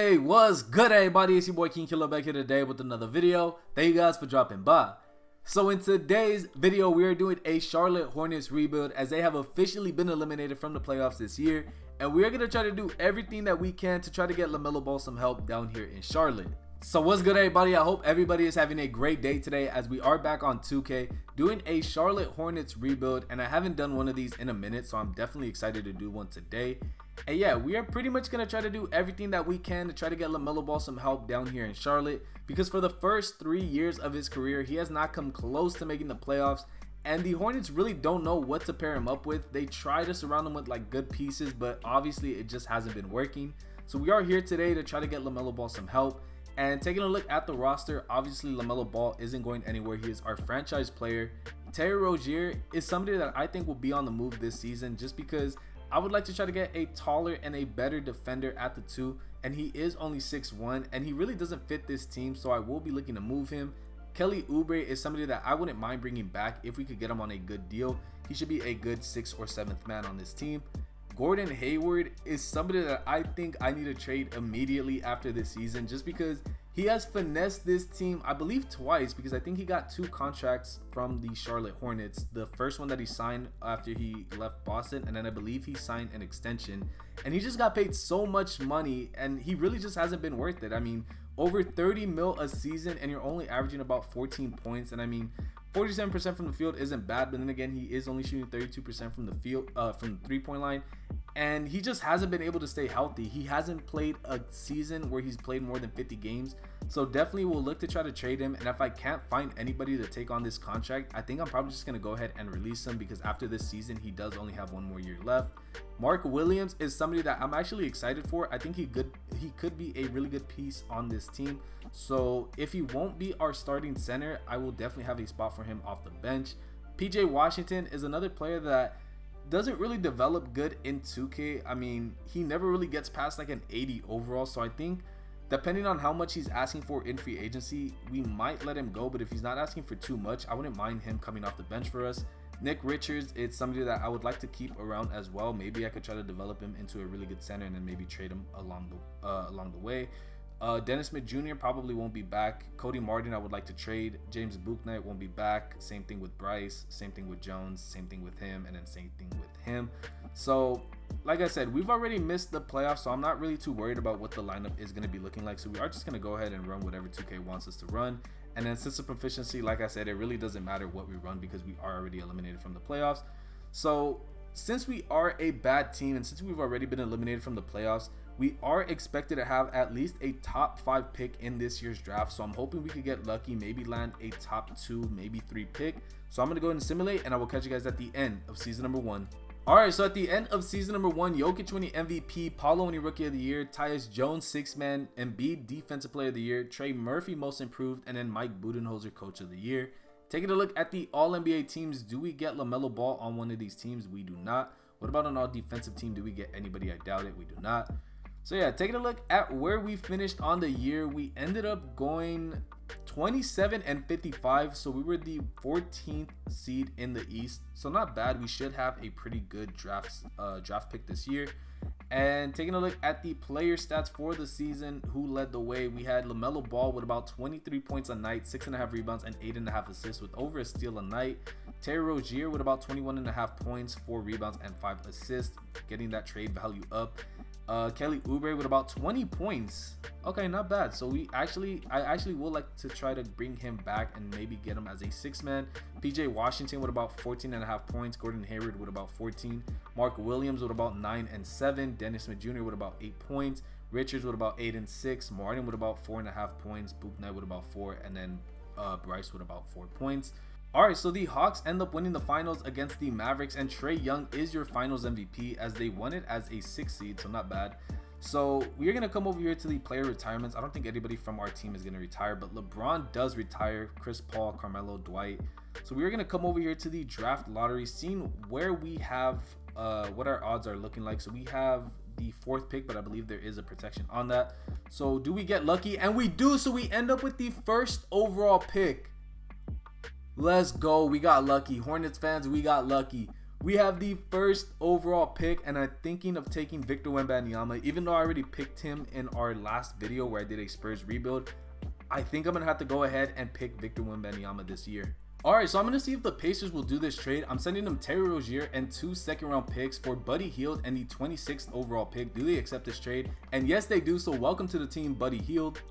Hey, what's good everybody? It's your boy King Killer back here today with another video. Thank you guys for dropping by. So in today's video, we are doing a Charlotte Hornets rebuild as they have officially been eliminated from the playoffs this year. And we are going to try to do everything that we can to try to get Lamelo Ball some help down here in Charlotte. So what's good everybody? I hope everybody is having a great day today as we are back on 2K doing a Charlotte Hornets rebuild. And I haven't done one of these in a minute, so I'm definitely excited to do one today. And yeah, we are pretty much going to try to do everything that we can to try to get Lamelo Ball some help down here in Charlotte. Because for the first 3 years of his career, he has not come close to making the playoffs. And the Hornets really don't know what to pair him up with. They try to surround him with like good pieces, but obviously it just hasn't been working. So we are here today to try to get Lamelo Ball some help. And taking a look at the roster, obviously Lamelo Ball isn't going anywhere. He is our franchise player. Terry Rozier is somebody that I think will be on the move this season just because I would like to try to get a taller and a better defender at the 2, and he is only 6'1", and he really doesn't fit this team, so I will be looking to move him. Kelly Oubre is somebody that I wouldn't mind bringing back if we could get him on a good deal. He should be a good 6th or 7th man on this team. Gordon Hayward is somebody that I think I need to trade immediately after this season just because he has finessed this team, I believe twice, because I think he got 2 contracts from the Charlotte Hornets. The first one that he signed after he left Boston, and then I believe he signed an extension. And he just got paid so much money, and he really just hasn't been worth it. I mean, over 30 mil a season, and you're only averaging about 14 points. And I mean, 47% from the field isn't bad, but then again, he is only shooting 32% from the field, from the 3-point line. And he just hasn't been able to stay healthy. He hasn't played a season where he's played more than 50 games. So definitely we'll look to try to trade him. And if I can't find anybody to take on this contract, I think I'm probably just going to go ahead and release him because after this season, he does only have 1 more year left. Mark Williams is somebody that I'm actually excited for. I think he could be a really good piece on this team. So if he won't be our starting center, I will definitely have a spot for him off the bench. PJ Washington is another player that doesn't really develop good in 2K. I mean, he never really gets past like an 80 overall. So I think depending on how much he's asking for in free agency, we might let him go. But if he's not asking for too much, I wouldn't mind him coming off the bench for us. Nick Richards is somebody that I would like to keep around as well. Maybe I could try to develop him into a really good center and then maybe trade him along the way. Dennis Smith Jr. probably won't be back. Cody Martin I would like to trade. James Bouknight won't be back. Same thing with Bryce. Same thing with Jones. Same thing with him. And then same thing with him. So like I said, we've already missed the playoffs, so I'm not really too worried about what the lineup is going to be looking like. So we are just going to go ahead and run whatever 2K wants us to run. And then system proficiency, like I said, it really doesn't matter what we run because we are already eliminated from the playoffs. So since we are a bad team and since we've already been eliminated from the playoffs, we are expected to have at least a top 5 pick in this year's draft. So I'm hoping we could get lucky, maybe land a top 2, maybe 3 pick. So I'm going to go ahead and simulate, and I will catch you guys at the end of season number 1. Alright, so at the end of season number 1, Jokic winning MVP, Paolo winning Rookie of the Year, Tyus Jones 6th man, Embiid Defensive Player of the Year, Trey Murphy Most Improved, and then Mike Budenholzer Coach of the Year. Taking a look at the All-NBA teams, do we get Lamelo Ball on one of these teams? We do not. What about an all-defensive team? Do we get anybody? I doubt it. We do not. So yeah, taking a look at where we finished on the year, we ended up going 27-55. So we were the 14th seed in the East. So not bad. We should have a pretty good draft pick this year. And taking a look at the player stats for the season, who led the way, we had Lamelo Ball with about 23 points a night, 6.5 rebounds, and 8.5 assists with over a steal a night. Terry Rozier with about 21.5 points, 4 rebounds, and 5 assists, getting that trade value up. Kelly Oubre with about 20 points. Okay, not bad. So I actually would like to try to bring him back and maybe get him as a 6th man. PJ Washington with about 14.5 points. Gordon Hayward with about 14. Mark Williams with about 9 and 7. Dennis Smith Jr. with about 8 points. Richards with about 8 and 6. Martin with about 4.5 points. Bouknight with about 4, and then Bryce with about 4 points. Alright, so the Hawks end up winning the finals against the Mavericks, and Trae Young is your finals MVP as they won it as a 6th seed, so not bad. So we're going to come over here to the player retirements. I don't think anybody from our team is going to retire, but LeBron does retire. Chris Paul, Carmelo, Dwight. So we're going to come over here to the draft lottery, seeing where we have, what our odds are looking like. So we have the 4th pick, but I believe there is a protection on that. So do we get lucky? And we do, so we end up with the 1st overall pick. Let's go. We got lucky. Hornets fans, we got lucky. We have the first overall pick, and I'm thinking of taking Victor Wembanyama. Even though I already picked him in our last video where I did a Spurs rebuild, I think I'm going to have to go ahead and pick Victor Wembanyama this year. Alright, so I'm going to see if the Pacers will do this trade. I'm sending them Terry Rozier and 2 second-round picks for Buddy Hield and the 26th overall pick. Do they accept this trade? And yes, they do, so welcome to the team, Buddy Hield.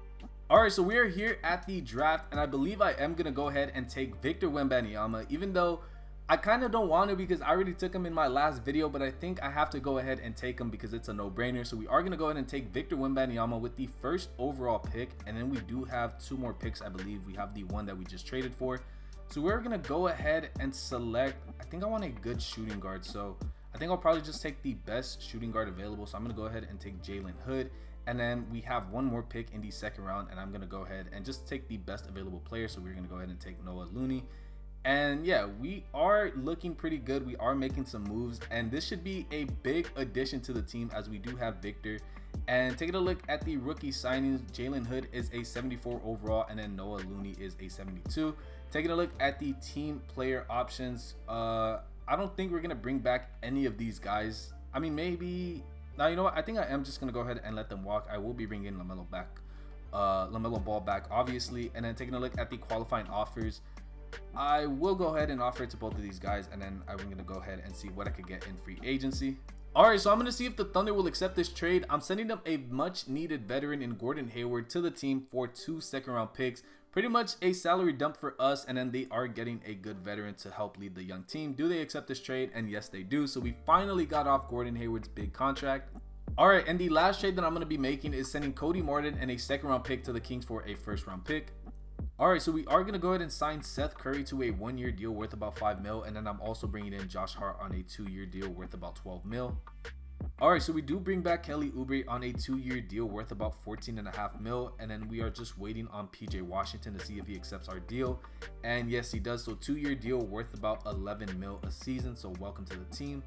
Alright, so we are here at the draft, and I believe I am going to go ahead and take Victor Wembanyama, even though I kind of don't want to because I already took him in my last video, but I think I have to go ahead and take him because it's a no-brainer. So we are going to go ahead and take Victor Wembanyama with the first overall pick, and then we do have 2 more picks, I believe. We have the one that we just traded for. So we're going to go ahead and select, I think I want a good shooting guard, so I think I'll probably just take the best shooting guard available. So I'm going to go ahead and take Jalen Hood, and then we have 1 more pick in the second round, and I'm going to go ahead and just take the best available player. So we're going to go ahead and take Noah Looney. And yeah, we are looking pretty good. We are making some moves, and this should be a big addition to the team as we do have Victor. And taking a look at the rookie signings, Jalen Hood is a 74 overall, and then Noah Looney is a 72. Taking a look at the team player options, I don't think we're going to bring back any of these guys. I mean, maybe, now you know what, I think I am just going to go ahead and let them walk. I will be bringing Lamelo Ball back, obviously. And then taking a look at the qualifying offers, I will go ahead and offer it to both of these guys, and then I'm going to go ahead and see what I could get in free agency. Alright, so I'm going to see if the Thunder will accept this trade. I'm sending them a much needed veteran in Gordon Hayward to the team for 2 second-round picks. Pretty much a salary dump for us, and then they are getting a good veteran to help lead the young team. Do they accept this trade? And yes, they do. So we finally got off Gordon Hayward's big contract. Alright, and the last trade that I'm going to be making is sending Cody Martin and a second-round pick to the Kings for a first-round pick. Alright, so we are going to go ahead and sign Seth Curry to a 1-year deal worth about $5 million, and then I'm also bringing in Josh Hart on a 2-year deal worth about $12 million. Alright, so we do bring back Kelly Oubre on a 2-year deal worth about $14.5 million, and then we are just waiting on PJ Washington to see if he accepts our deal. And yes, he does. So 2-year deal worth about $11 million a season, so welcome to the team.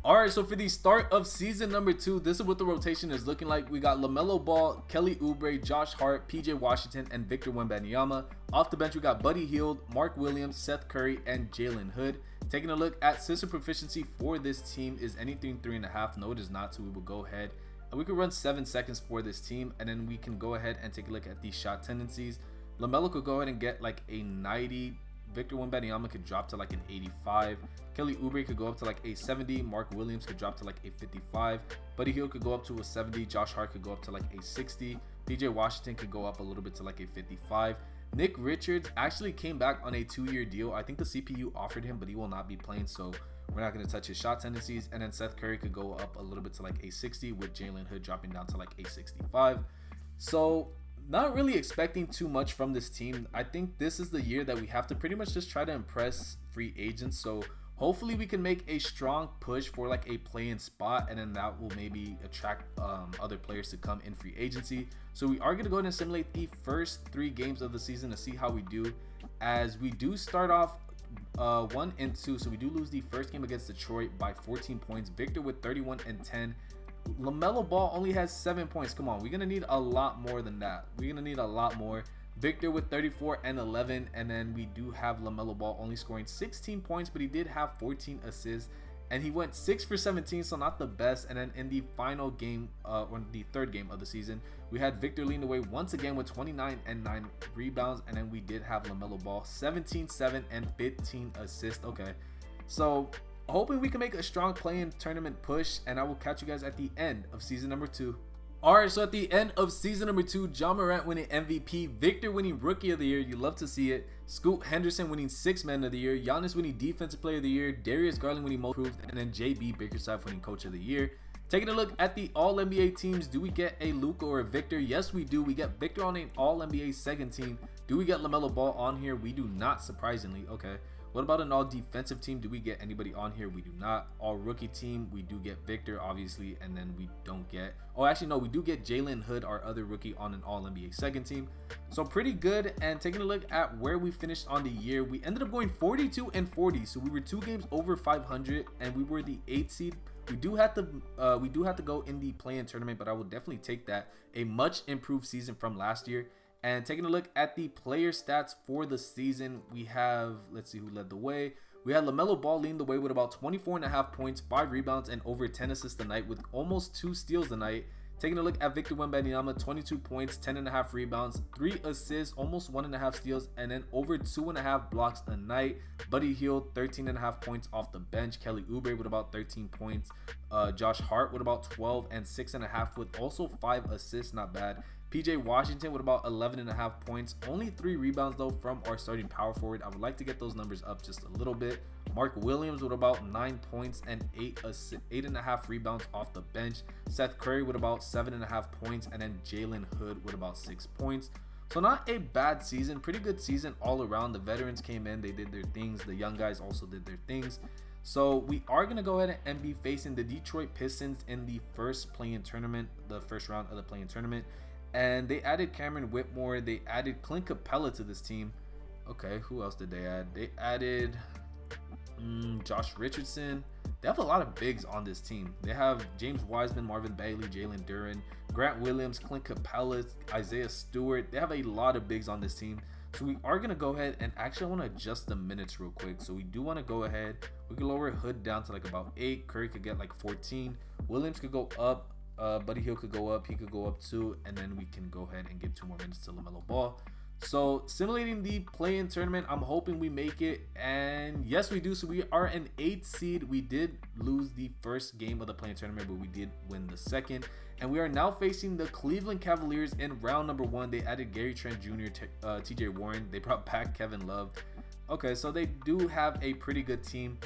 Alright, so for the start of season number 2, this is what the rotation is looking like. We got Lamelo Ball, Kelly Oubre, Josh Hart, PJ Washington, and Victor Wembanyama. Off the bench, we got Buddy Hield, Mark Williams, Seth Curry, and Jalen Hood. Taking a look at system proficiency for this team is anything 3.5. No, it is not, so we will go ahead and we can run 7 seconds for this team, and then we can go ahead and take a look at the shot tendencies. Lamelo could go ahead and get like a 90. Victor Wembanyama could drop to like an 85. Kelly Oubre could go up to like a 70. Mark Williams could drop to like a 55. Buddy Hield could go up to a 70. Josh Hart could go up to like a 60. PJ Washington could go up a little bit to like a 55. Nick Richards actually came back on a 2-year deal. I think the CPU offered him, but he will not be playing, so we're not going to touch his shot tendencies. And then Seth Curry could go up a little bit to like a 60, with Jalen Hood dropping down to like a 65. So not really expecting too much from this team. I think this is the year that we have to pretty much just try to impress free agents. So hopefully we can make a strong push for like a play-in spot, and then that will maybe attract other players to come in free agency. So we are going to go ahead and simulate the first 3 games of the season to see how we do, as we do start off 1 and 2. So we do lose the first game against Detroit by 14 points. Victor with 31 and 10. Lamelo Ball only has 7 points. Come on, we're gonna need a lot more than that. We're gonna need a lot more. Victor with 34 and 11, and then we do have Lamelo Ball only scoring 16 points, but he did have 14 assists, and he went 6 for 17, so not the best. And then in the final game, or the 3rd game of the season, we had Victor leading the way once again with 29 and 9 rebounds, and then we did have Lamelo Ball 17, 7, and 15 assists. Okay, so hoping we can make a strong play-in tournament push, and I will catch you guys at the end of season number 2. Alright, so at the end of season number 2, John Morant winning MVP, Victor winning Rookie of the Year, you love to see it, Scoot Henderson winning 6th Man of the Year, Giannis winning Defensive Player of the Year, Darius Garland winning Most Improved, and then JB Bickerstaff winning Coach of the Year. Taking a look at the All-NBA teams, do we get a Luka or a Victor? Yes, we do. We get Victor on an All-NBA second team. Do we get LaMelo Ball on here? We do not, surprisingly. Okay. What about an all-defensive team? Do we get anybody on here? We do not. All-rookie team, we do get Victor, obviously, and then we don't get... Oh, actually, no, we do get Jalen Hood, our other rookie, on an All-NBA second team. So pretty good. And taking a look at where we finished on the year, we ended up going 42 and 40. So we were 2 games over 500, and we were the 8th seed. We do have to go in the play-in tournament, but I will definitely take that. A much improved season from last year. And taking a look at the player stats for the season, we have, let's see who led the way. We had Lamelo Ball leading the way with about 24.5 points, 5 rebounds, and over 10 assists tonight with almost 2 steals tonight. Taking a look at Victor Wembanyama, 22 points, 10.5 rebounds, 3 assists, almost 1.5 steals, and then over 2.5 blocks a night. Buddy Hield, 13.5 points off the bench. Kelly Oubre with about 13 points. Josh Hart with about 12 and 6.5 with also 5 assists, not bad. PJ Washington with about 11.5 points, only 3 rebounds though from our starting power forward. I would like to get those numbers up just a little bit. Mark Williams with about 9 points and 8.5 rebounds off the bench. Seth Curry with about 7.5 points, and then Jalen Hood with about 6 points. So not a bad season, pretty good season all around. The veterans came in, they did their things. The young guys also did their things. So we are going to go ahead and be facing the Detroit Pistons in the first play-in tournament, the first round of the play-in tournament. And they added Cameron Whitmore. They added Clint Capella to this team. Okay, who else did they add? They added Josh Richardson. They have a lot of bigs on this team. They have James Wiseman, Marvin Bagley, Jalen Duren, Grant Williams, Clint Capella, Isaiah Stewart. They have a lot of bigs on this team. So we are going to go ahead and actually I want to adjust the minutes real quick. So we do want to go ahead. We can lower Hood down to like about 8. Curry could get like 14. Williams could go up. Buddy Hield could go up. He could go up 2. And then we can go ahead and give 2 more minutes to Lamelo Ball. So simulating the play-in tournament, I'm hoping we make it, and yes we do. So we are an 8th seed. We did lose the first game of the play-in tournament, but we did win the second, and we are now facing the Cleveland Cavaliers in round number 1. They added Gary Trent Jr., TJ Warren. They brought back Kevin Love. Okay, so they do have a pretty good team.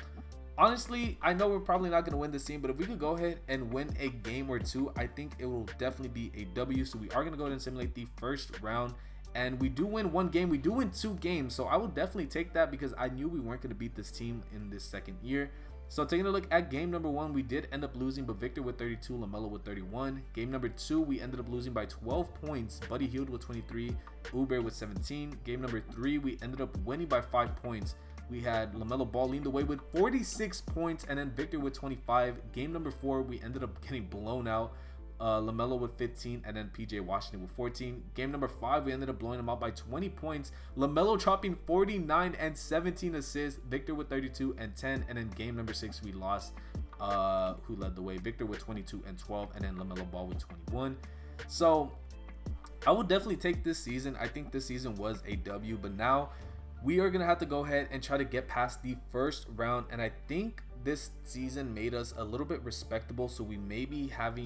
Honestly, I know we're probably not going to win this team, but if we could go ahead and win a game or 2, I think it will definitely be a W. So we are going to go ahead and simulate the first round. And we do win 1 game. We do win 2 games. So I will definitely take that because I knew we weren't going to beat this team in this second year. So taking a look at game number 1, we did end up losing, but Victor with 32, Lamelo with 31. Game number 2, we ended up losing by 12 points. Buddy Hield with 23, Oubre with 17. Game number 3, we ended up winning by 5 points. We had Lamelo Ball leading the way with 46 points, and then Victor with 25. Game number 4, we ended up getting blown out. Lamelo with 15, and then PJ Washington with 14. Game number 5, we ended up blowing them out by 20 points. Lamelo dropping 49 and 17 assists. Victor with 32 and 10. And then game number 6, we lost. Who led the way? Victor with 22 and 12, and then Lamelo Ball with 21. So I would definitely take this season. I think this season was a W, but now we are gonna have to go ahead and try to get past the first round, and I think this season made us a little bit respectable, so we may have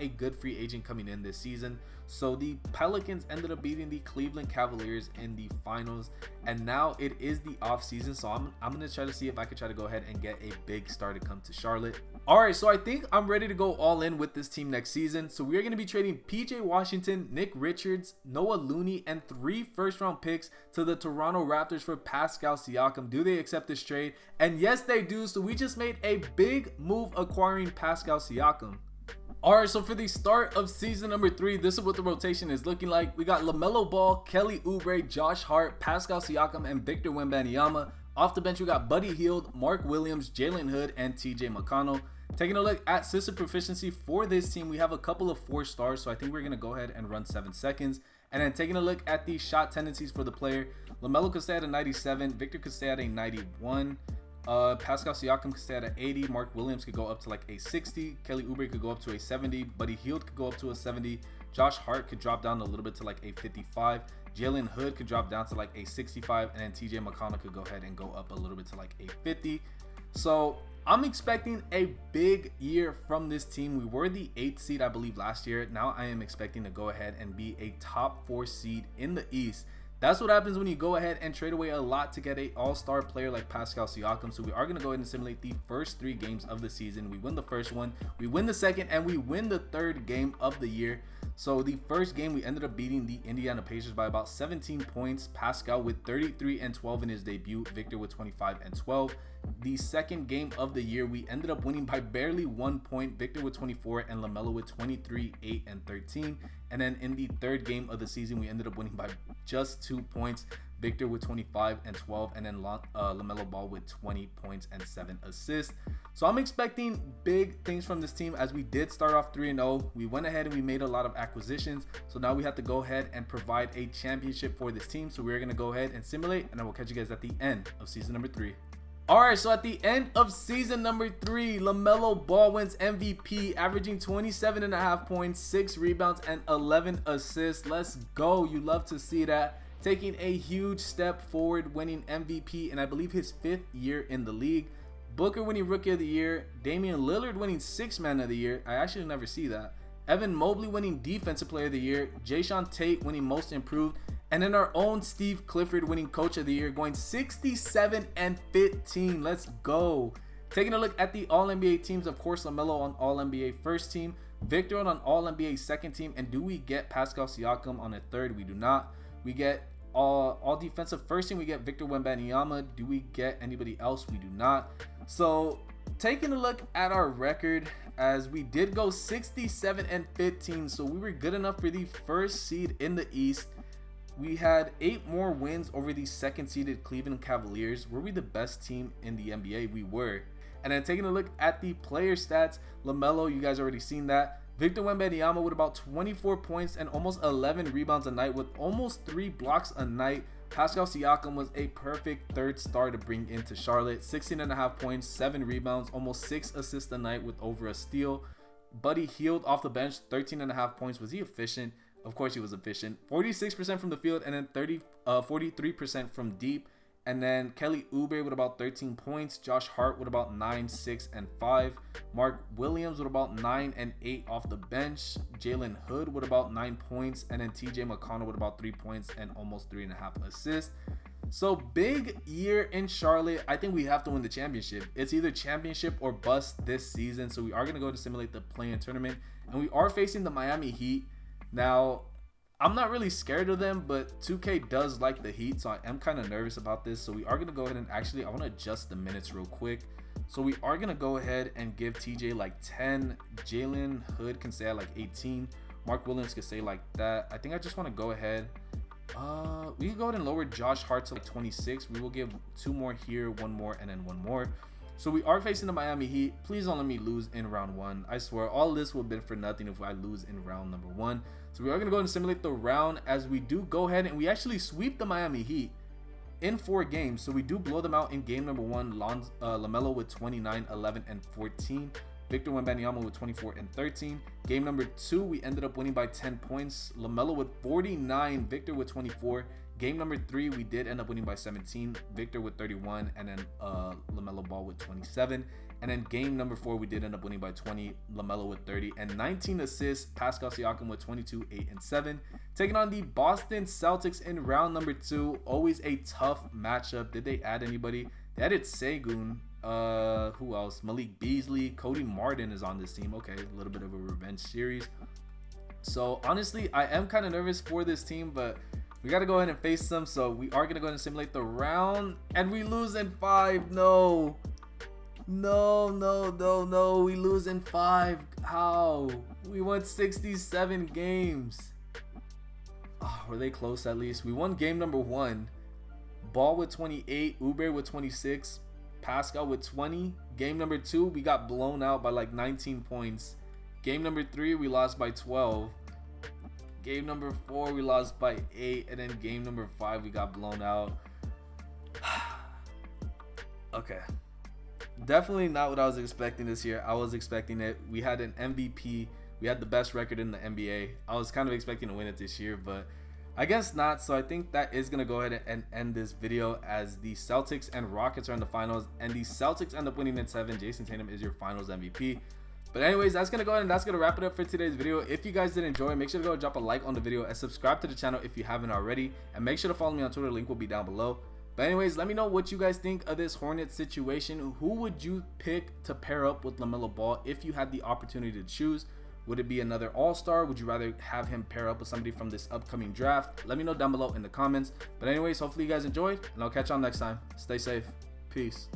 a good free agent coming in this season. So the Pelicans ended up beating the Cleveland Cavaliers in the finals, and now it is the off season, so I'm gonna try to see if I could try to go ahead and get a big star to come to Charlotte. All right, so I think I'm ready to go all in with this team next season. So we are going to be trading PJ Washington, Nick Richards, Noah Looney, and 3 first-round picks to the Toronto Raptors for Pascal Siakam. Do they accept this trade? And yes, they do. So we just made a big move acquiring Pascal Siakam. All right, so for the start of season number 3, this is what the rotation is looking like. We got Lamelo Ball, Kelly Oubre, Josh Hart, Pascal Siakam, and Victor Wembanyama. Off the bench, we got Buddy Hield, Mark Williams, Jalen Hood, and TJ McConnell. Taking a look at system proficiency for this team, we have a couple of 4 stars, so I think we're going to go ahead and run 7 seconds. And then taking a look at the shot tendencies for the player, Lamelo could stay at a 97, Victor could stay at a 91, Pascal Siakam could stay at an 80, Mark Williams could go up to like a 60, Kelly Oubre could go up to a 70, Buddy Hield could go up to a 70, Josh Hart could drop down a little bit to like a 55, Jalen Hood could drop down to like a 65, and then TJ McConnell could go ahead and go up a little bit to like a 50. So I'm expecting a big year from this team. We were the 8th seed, I believe, last year. Now I am expecting to go ahead and be a top 4 seed in the East. That's what happens when you go ahead and trade away a lot to get a all-star player like Pascal Siakam. So we are going to go ahead and simulate the first 3 games of the season. We win the first one, we win the second, and we win the 3rd game of the year. So the first game, we ended up beating the Indiana Pacers by about 17 points. Pascal with 33 and 12 in his debut. Victor with 25 and 12. The second game of the year, we ended up winning by barely 1 point. Victor with 24 and Lamelo with 23, 8, and 13. And then in the 3rd game of the season, we ended up winning by just 2 points. Victor with 25 and 12, and then Lamelo Ball with 20 points and 7 assists. So I'm expecting big things from this team, as we did start off 3-0. We went ahead and we made a lot of acquisitions. So now we have to go ahead and provide a championship for this team. So we're going to go ahead and simulate, and I will catch you guys at the end of season number 3. Alright, so at the end of season number 3, Lamelo Ball wins MVP, averaging 27.5 points, 6 rebounds, and 11 assists. Let's go. You love to see that. Taking a huge step forward, winning MVP in I believe his 5th year in the league. Booker winning Rookie of the Year. Damian Lillard winning 6th Man of the Year. I actually never see that. Evan Mobley winning Defensive Player of the Year. Jayshawn Tate winning Most Improved. And then our own Steve Clifford winning Coach of the Year, going 67 and 15. Let's go. Taking a look at the All-NBA teams, of course, Lamelo on All-NBA first team, Victor on All-NBA second team, and do we get Pascal Siakam on a third? We do not. We get all defensive first team. We get Victor Wembanyama. Do we get anybody else? We do not. So taking a look at our record, as we did go 67 and 15, so we were good enough for the first seed in the East. We had 8 more wins over the second seeded Cleveland Cavaliers. Were we the best team in the NBA? We were. And then taking a look at the player stats, LaMelo, you guys already seen that. Victor Wembanyama with about 24 points and almost 11 rebounds a night with almost 3 blocks a night. Pascal Siakam was a perfect third star to bring into Charlotte. 16.5 points, 7 rebounds, almost 6 assists a night with over a steal. Buddy Hield off the bench, 13.5 points. Was he efficient? Of course he was efficient. 46% from the field, and then 43% from deep. And then Kelly Oubre with about 13 points. Josh Hart with about 9, 6, and 5. Mark Williams with about 9 and 8 off the bench. Jalen Hood with about 9 points. And then TJ McConnell with about 3 points and almost 3.5 assists. So big year in Charlotte. I think we have to win the championship. It's either championship or bust this season. So we are going to go to simulate the play-in tournament. And we are facing the Miami Heat. Now, I'm not really scared of them, but 2K does like the Heat, so I am kind of nervous about this. So we are going to go ahead and actually, I want to adjust the minutes real quick. So we are going to go ahead and give TJ like 10. Jalen Hood can stay at like 18. Mark Williams can stay like that. I think I just want to go ahead. We can go ahead and lower Josh Hart to like 26. We will give 2 more here, 1 more, and then 1 more. So we are facing the Miami Heat. Please don't let me lose in round 1. I swear, all this will have been for nothing if I lose in round number 1. So we are going to go and simulate the round as we do go ahead and we actually sweep the Miami Heat in 4 games. So we do blow them out in game number 1. LaMelo with 29, 11, and 14. Victor Wembanyama with 24 and 13. Game number 2, we ended up winning by 10 points. LaMelo with 49, Victor with 24. Game number 3, we did end up winning by 17. Victor with 31, and then LaMelo Ball with 27. And then game number 4, we did end up winning by 20. LaMelo with 30 and 19 assists. Pascal Siakam with 22, 8, and 7. Taking on the Boston Celtics in round number 2. Always a tough matchup. Did they add anybody? They added Segun. Who else? Malik Beasley. Cody Martin is on this team. Okay, a little bit of a revenge series. So honestly, I am kind of nervous for this team, but we got to go ahead and face them. So we are going to go ahead and simulate the round, and we lose in 5. No, we lose in 5. How? We won 67 games. Oh, were they close? At least we won game number 1. Ball with 28, Oubre with 26, Pascal with 20. Game number 2, we got blown out by like 19 points. Game number 3, we lost by 12. Game number 4, we lost by 8. And then game number 5, we got blown out. Okay. Definitely not what I was expecting this year. I was expecting it. We had an MVP. We had the best record in the NBA. I was kind of expecting to win it this year, but I guess not. So I think that is going to go ahead and end this video, as the Celtics and Rockets are in the finals, and the Celtics end up winning in 7. Jason Tatum is your finals MVP. But anyways, that's going to go ahead and that's going to wrap it up for today's video. If you guys did enjoy, make sure to go drop a like on the video and subscribe to the channel if you haven't already. And make sure to follow me on Twitter. Link will be down below. But anyways, let me know what you guys think of this Hornets situation. Who would you pick to pair up with LaMelo Ball if you had the opportunity to choose? Would it be another all-star? Would you rather have him pair up with somebody from this upcoming draft? Let me know down below in the comments. But anyways, hopefully you guys enjoyed, and I'll catch y'all next time. Stay safe. Peace.